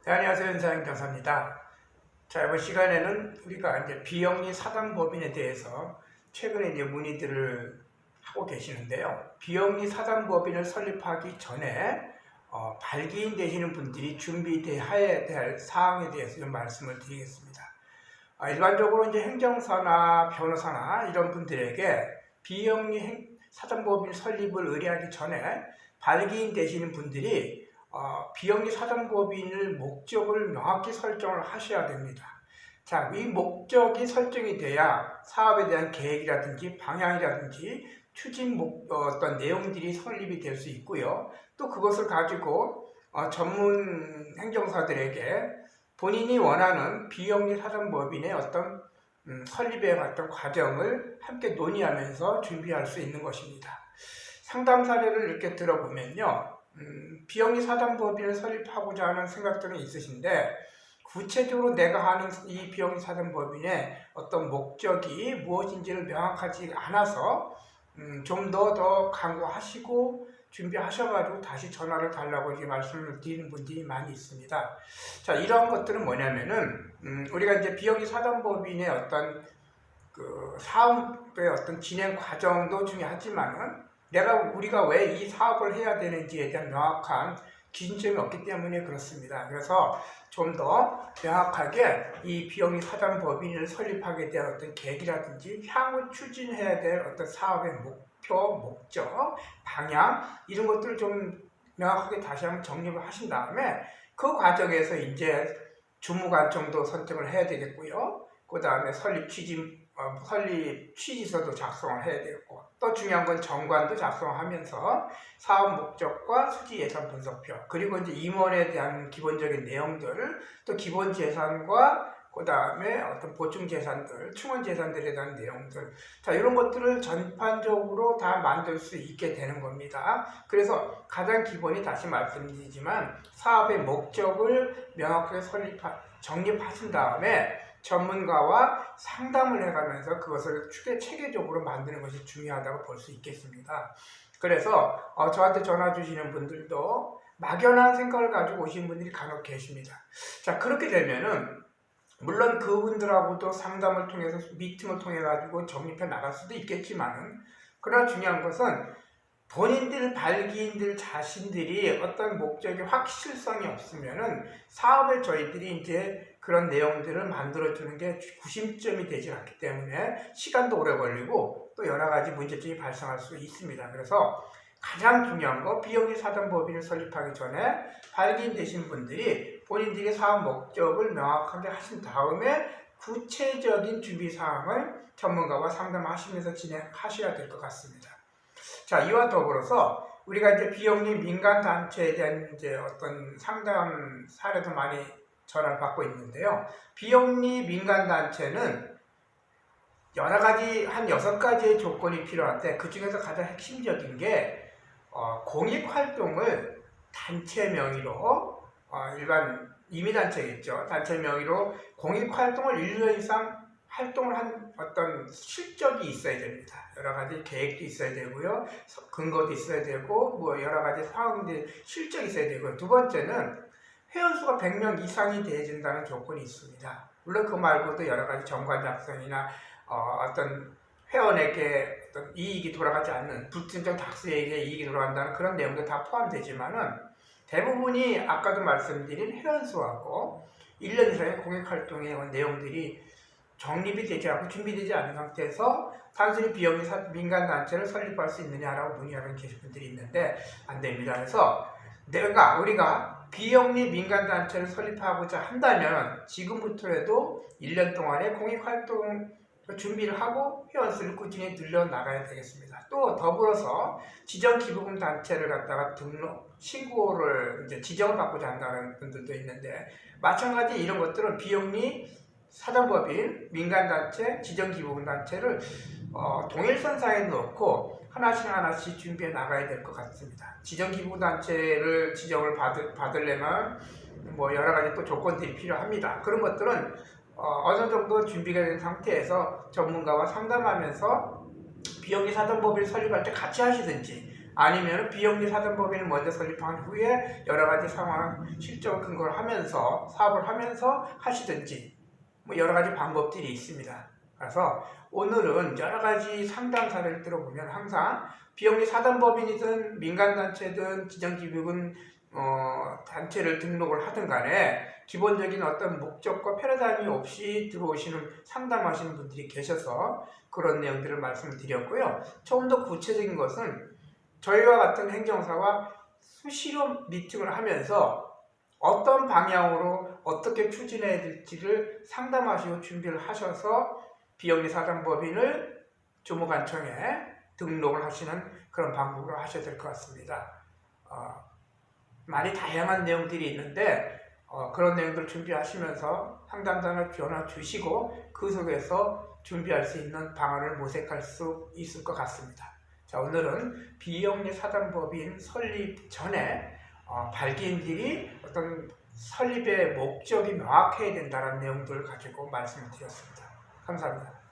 네, 안녕하세요. 윤사영 교사입니다. 자, 이번 시간에는 우리가 이제 비영리 사단법인에 대해서 최근에 이제 문의들을 하고 계시는데요. 비영리 사단법인을 설립하기 전에 발기인 되시는 분들이 준비해야 될 사항에 대해서 좀 말씀을 드리겠습니다. 일반적으로 이제 행정사나 변호사나 이런 분들에게 비영리 사단법인 설립을 의뢰하기 전에 발기인 되시는 분들이 비영리 사단법인을 목적을 명확히 설정을 하셔야 됩니다. 자, 이 목적이 설정이 돼야 사업에 대한 계획이라든지 방향이라든지 추진 어떤 내용들이 설립이 될 수 있고요. 또 그것을 가지고 전문 행정사들에게 본인이 원하는 비영리 사단법인의 어떤 설립의 어떤 과정을 함께 논의하면서 준비할 수 있는 것입니다. 상담 사례를 이렇게 들어보면요. 비영리 사단법인을 설립하고자 하는 생각들은 있으신데 구체적으로 내가 하는 이 비영리 사단법인의 어떤 목적이 무엇인지를 명확하지 않아서 좀 더 강구하시고 준비하셔가지고 다시 전화를 달라고 이렇게 말씀을 드리는 분들이 많이 있습니다. 자, 이러한 것들은 뭐냐면은 우리가 이제 비영리 사단법인의 어떤 그 사업의 어떤 진행 과정도 중요하지만은 우리가 왜 이 사업을 해야 되는지에 대한 명확한 기준점이 없기 때문에 그렇습니다. 그래서 좀 더 명확하게 이 비영리 사단법인을 설립하게 될 어떤 계획이라든지 향후 추진해야 될 어떤 사업의 목표, 목적, 방향 이런 것들을 좀 명확하게 다시 한번 정립을 하신 다음에 그 과정에서 이제 주무관청도 선택을 해야 되겠고요. 그 다음에 설립 취지서도 작성을 해야 되고 또 중요한 건 정관도 작성하면서 사업 목적과 수지 예산 분석표 그리고 이제 임원에 대한 기본적인 내용들 또 기본 재산과 그 다음에 어떤 보충 재산들, 충원 재산들에 대한 내용들 자 이런 것들을 전반적으로 다 만들 수 있게 되는 겁니다. 그래서 가장 기본이 다시 말씀드리지만 사업의 목적을 명확하게 정립하신 다음에 전문가와 상담을 해가면서 그것을 체계적으로 만드는 것이 중요하다고 볼 수 있겠습니다. 그래서 저한테 전화 주시는 분들도 막연한 생각을 가지고 오신 분들이 간혹 계십니다. 자, 그렇게 되면은 물론 그분들하고도 상담을 통해서 미팅을 통해 가지고 정립해 나갈 수도 있겠지만은 그러나 중요한 것은 본인들 발기인들 자신들이 어떤 목적의 확실성이 없으면은 사업에 저희들이 이제 그런 내용들을 만들어주는 게 구심점이 되지 않기 때문에 시간도 오래 걸리고 또 여러 가지 문제점이 발생할 수 있습니다. 그래서 가장 중요한 거 비영리 사단법인을 설립하기 전에 발기인 되신 분들이 본인들의 사업 목적을 명확하게 하신 다음에 구체적인 준비 사항을 전문가와 상담하시면서 진행하셔야 될 것 같습니다. 자, 이와 더불어서 우리가 이제 비영리 민간 단체에 대한 이제 어떤 상담 사례도 많이 전화를 받고 있는데요. 비영리 민간 단체는 여러 가지 한 6가지의 조건이 필요한데 그 중에서 가장 핵심적인 게 공익 활동을 단체 명의로 일반 임의단체겠죠. 단체 명의로 공익 활동을 1년 이상 활동을 한 어떤 실적이 있어야 됩니다. 여러 가지 계획도 있어야 되고요. 근거도 있어야 되고 뭐 여러 가지 상황들 실적이 있어야 되고요. 두 번째는 회원수가 100명 이상이 되어진다는 조건이 있습니다. 물론 그 말고도 여러 가지 정관 작성이나 어떤 회원에게 어떤 이익이 돌아가지 않는 불특정 다수에게 이익이 돌아간다는 그런 내용도 다 포함되지만은 대부분이 아까도 말씀드린 회원수하고 1년 이상의 공익활동의 내용들이 정립이 되지 않고 준비되지 않은 상태에서 단순히 비영리 민간단체를 설립할 수 있느냐라고 문의하는 분들이 있는데 안 됩니다. 그래서 우리가 비영리 민간단체를 설립하고자 한다면 지금부터라도 1년 동안의 공익활동 준비를 하고 회원수를 꾸준히 늘려나가야 되겠습니다. 또 더불어서 지정기부금 단체를 갖다가 신고를 이제 지정을 받고자 한다는 분들도 있는데 마찬가지 이런 것들은 비영리 사단법인, 민간단체, 지정기부금 단체를 동일선상에 놓고 하나씩 준비해 나가야 될 것 같습니다. 지정기부금 단체를 지정을 받으려면 뭐 여러 가지 또 조건들이 필요합니다. 그런 것들은 어느 정도 준비가 된 상태에서 전문가와 상담하면서 비영리 사단법인을 설립할 때 같이 하시든지 아니면 비영리 사단법인을 먼저 설립한 후에 여러 가지 상황, 실적 근거를 하면서 사업을 하면서 하시든지 뭐 여러 가지 방법들이 있습니다. 그래서 오늘은 여러 가지 상담 사례를 들어보면 항상 비영리 사단법인이든 민간단체든 지정기업은 단체를 등록을 하든 간에 기본적인 어떤 목적과 패러다임이 없이 들어오시는 상담하시는 분들이 계셔서 그런 내용들을 말씀을 드렸고요. 좀 더 구체적인 것은 저희와 같은 행정사와 수시로 미팅을 하면서 어떤 방향으로 어떻게 추진해야 될지를 상담하시고 준비를 하셔서 비영리 사단법인을 주무관청에 등록을 하시는 그런 방법으로 하셔야 될 것 같습니다. 많이 다양한 내용들이 있는데 그런 내용들을 준비하시면서 상담단을 전화 주시고 그 속에서 준비할 수 있는 방안을 모색할 수 있을 것 같습니다. 자, 오늘은 비영리 사단법인 설립 전에 발기인들이 어떤 설립의 목적이 명확해야 된다는 내용들을 가지고 말씀을 드렸습니다. 감사합니다.